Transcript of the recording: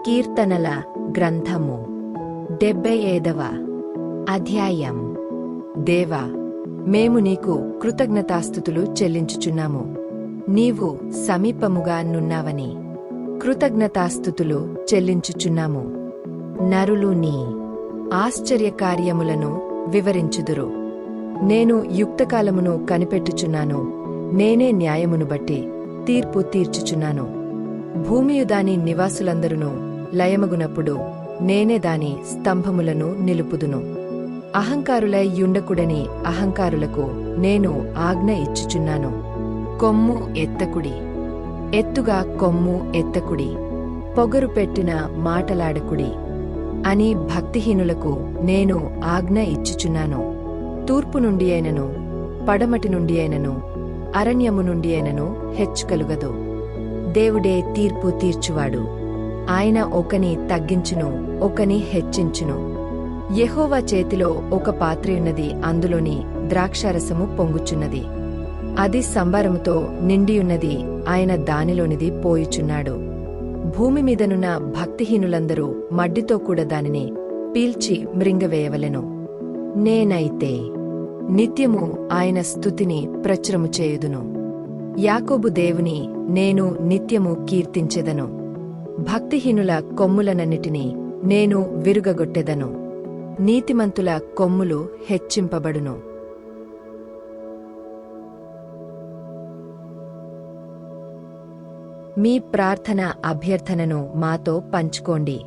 కీర్తనల గ్రంథము 75వ అధ్యాయం. దేవా, మేము నీకు కృతజ్ఞతాస్తుతులు చెల్లించుచున్నాము, నీవు సమీపముగా నున్నావని కృతజ్ఞతాస్తుతులు చెల్లించుచున్నాము. నరులు నీ ఆశ్చర్యకార్యములను వివరించుదురు. నేను యుక్తకాలమును కనిపెట్టుచున్నాను, నేనే న్యాయమును బట్టి తీర్పు తీర్చుచున్నాను. భూమియు దాని నివాసులందరును లయమగునప్పుడు నేనే దాని స్తంభములను నిలుపుదును. అహంకారులై యుండకుడని అహంకారులకు నేను ఆజ్ఞ ఇచ్చుచున్నాను. కొమ్ము ఎత్తకుడి, ఎత్తుగా కొమ్ము ఎత్తకుడి, పొగరు పెట్టిన మాటలాడకుడి అని భక్తిహీనులకు నేను ఆజ్ఞ ఇచ్చుచున్నాను. తూర్పు నుండి అయినను పడమటి నుండి అయినను అరణ్యము నుండి అయినను హెచ్చుకలుగదు. దేవుడే తీర్పు తీర్చువాడు. ఆయన ఒకని తగ్గించును, ఒకని హెచ్చించును. యెహోవా చేతిలో ఒక పాత్రయున్నది, అందులోని ద్రాక్షారసము పొంగుచున్నది. అది సంభారముతో నిండియున్నది, ఆయన దానిలోనిది పోయుచున్నాడు. భూమి మీదనున్న భక్తిహీనులందరూ మడ్డితో కూడా దానిని పీల్చి మృంగవేయవలెను. నేనైతే నిత్యము ఆయన స్తుతిని ప్రచురము చేయుదును. యాకోబు దేవుని నేను నిత్యము కీర్తించెదను. భక్తిహీనుల కొమ్ములనన్నిటినీ నేను విరుగగొట్టెదను. నీతిమంతుల కొమ్ములు హెచ్చింపబడును. మీ ప్రార్థన అభ్యర్థనను మాతో పంచుకోండి.